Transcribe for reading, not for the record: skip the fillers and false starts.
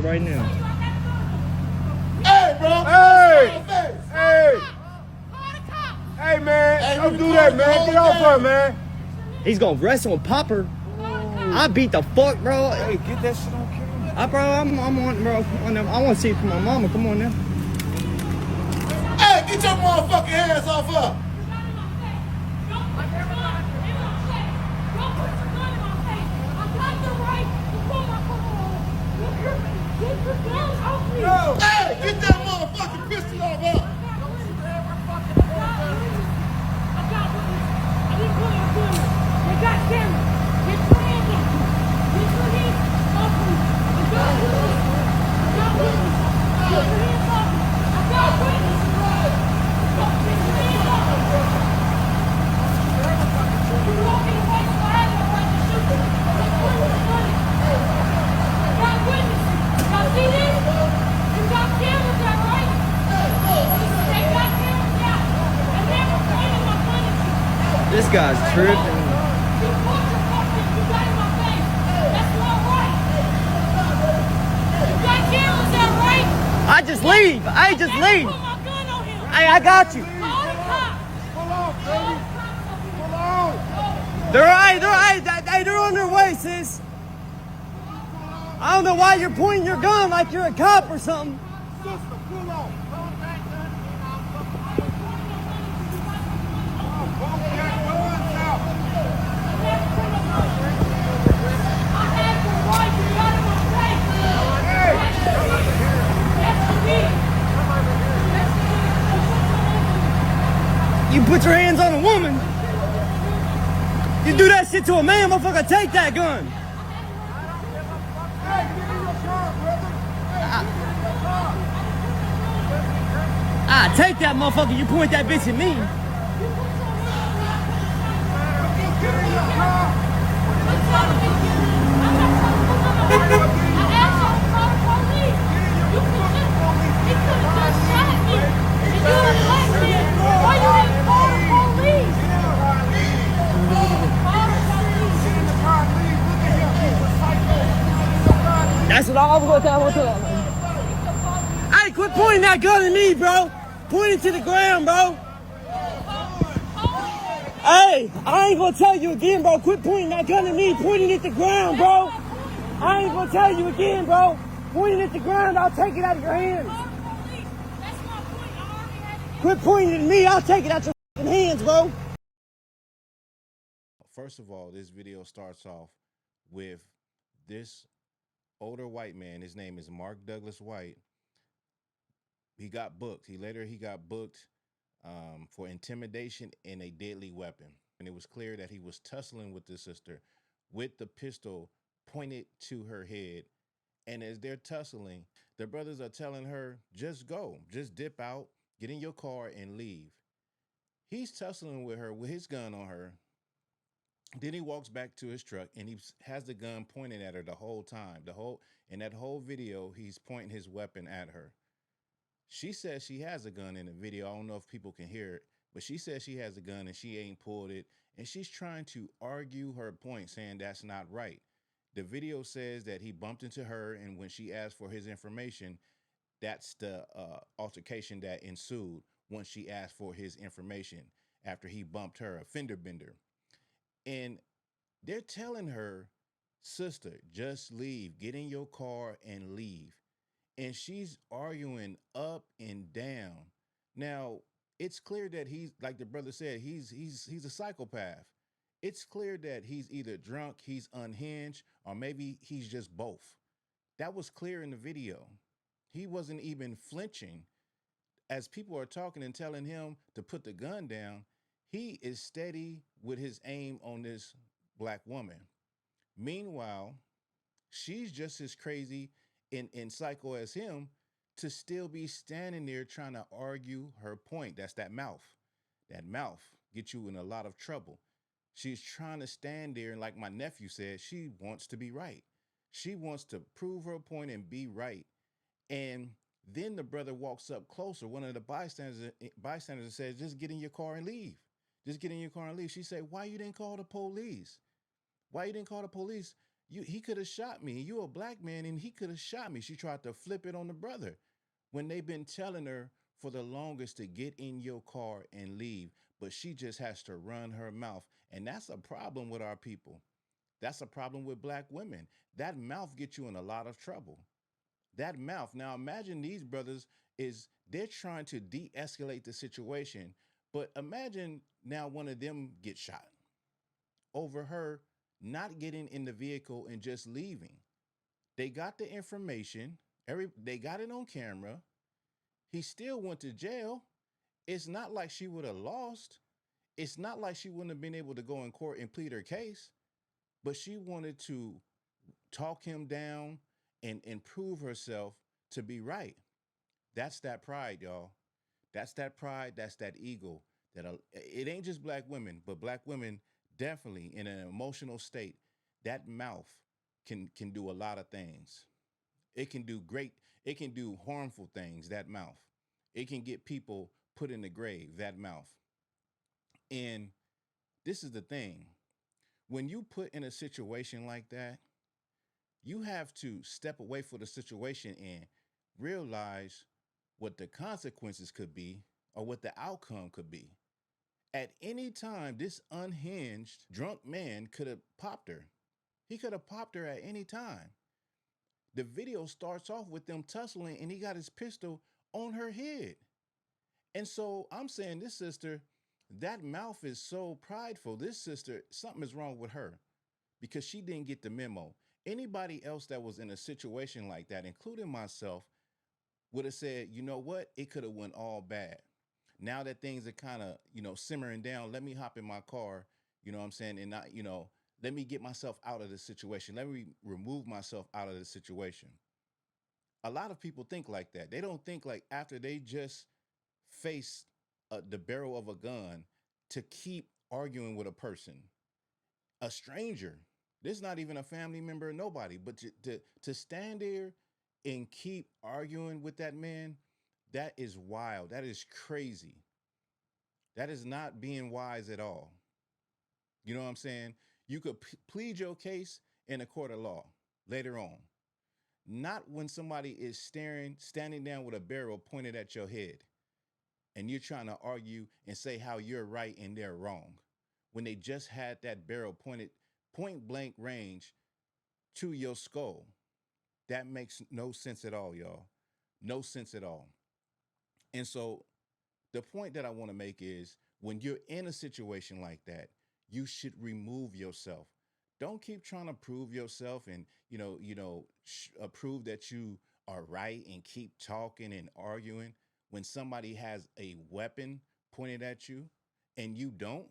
right now. Hey, bro. Hey! Hey, man. Don't do that, man. Get off her, man. He's gonna wrestle and pop her. I beat the fuck, bro. Hey, get that shit on camera. Bro, I'm on, bro. I want to see it from my mama. Come on now. Hey, get your motherfucking hands off her. No. Hey, get that motherfucking pistol off her. This guy's tripping. I just leave. Hey, just leave. Hey, I got you. Pull off, baby. Pull on. They're on their way, sis. I don't know why you're pointing your gun like you're a cop or something. Sister, pull off. You put your hands on a woman. You do that shit to a man, motherfucker, take that gun. Hey, get in your car, brother. Hey, get in your car. Take that motherfucker, you point that bitch at me. Get in your car. That's what I was going to tell. Hey, quit pointing that gun at me, bro. Point it to the ground, bro. Hey, I ain't gonna tell you again, bro. Quit pointing that gun at me. Pointing it at the ground, bro. I ain't gonna tell you again, bro. Pointing it at the ground, I'll take it out of your hands. Quit pointing it at me, I'll take it out your hands, bro. First of all, this video starts off with this older white man. His name is Mark Douglas White. He got booked. He got booked for intimidation and a deadly weapon. And it was clear that he was tussling with the sister with the pistol pointed to her head. And as they're tussling, the brothers are telling her, just go, just dip out, get in your car and leave. He's tussling with her with his gun on her. Then he walks back to his truck and he has the gun pointed at her the whole time. In that whole video, he's pointing his weapon at her. She says she has a gun in the video. I don't know if people can hear it, but she says she has a gun and she ain't pulled it. And she's trying to argue her point, saying that's not right. The video says that he bumped into her, and when she asked for his information, that's the altercation that ensued once she asked for his information after he bumped her, a fender bender. And they're telling her, sister, just leave, get in your car and leave. And she's arguing up and down. Now, it's clear that he's, like the brother said, he's a psychopath. It's clear that he's either drunk, he's unhinged, or maybe he's just both. That was clear in the video. He wasn't even flinching. As people are talking and telling him to put the gun down, he is steady with his aim on this black woman. Meanwhile, she's just as crazy and psycho as him to still be standing there trying to argue her point. That's that mouth. That mouth gets you in a lot of trouble. She's trying to stand there, and like my nephew said, she wants to be right. She wants to prove her point and be right. And then the brother walks up closer. One of the bystanders says, just get in your car and leave. Just get in your car and leave. She said, why you didn't call the police? Why you didn't call the police? he could have shot me. You a black man and he could have shot me. She tried to flip it on the brother when they've been telling her for the longest to get in your car and leave, but she just has to run her mouth. And that's a problem with our people. That's a problem with black women. That mouth gets you in a lot of trouble. That mouth. Now imagine these brothers they're trying to de-escalate the situation, but imagine now one of them gets shot over her not getting in the vehicle and just leaving. They got the information, they got it on camera. He still went to jail. It's not like she would have lost. It's not like she wouldn't have been able to go in court and plead her case, but she wanted to talk him down and prove herself to be right. That's that pride, y'all. That's that pride. That's that ego. It ain't just black women, but black women definitely in an emotional state. That mouth can do a lot of things. It can do great. It can do harmful things. That mouth. It can get people put in the grave. That mouth. And this is the thing. When you put in a situation like that, you have to step away from the situation and realize what the consequences could be or what the outcome could be. At any time, this unhinged, drunk man could have popped her. He could have popped her at any time. The video starts off with them tussling and he got his pistol on her head. And so I'm saying this sister, that mouth is so prideful. This sister, something is wrong with her because she didn't get the memo. Anybody else that was in a situation like that, including myself, would have said, you know what? It could have went all bad. Now that things are kind of, simmering down, let me hop in my car, you know what I'm saying? And not, let me get myself out of this situation. Let me remove myself out of the situation. A lot of people think like that. They don't think like after they just face the barrel of a gun to keep arguing with a person, a stranger. This is not even a family member or nobody, but to stand there and keep arguing with that man, that is wild. That is crazy. That is not being wise at all. You know what I'm saying? You could plead your case in a court of law later on. Not when somebody is standing down with a barrel pointed at your head and you're trying to argue and say how you're right and they're wrong. When they just had that barrel pointed point blank range to your skull. That makes no sense at all, y'all. No sense at all. And so the point that I want to make is when you're in a situation like that, you should remove yourself. Don't keep trying to prove yourself and, prove that you are right and keep talking and arguing when somebody has a weapon pointed at you and you don't.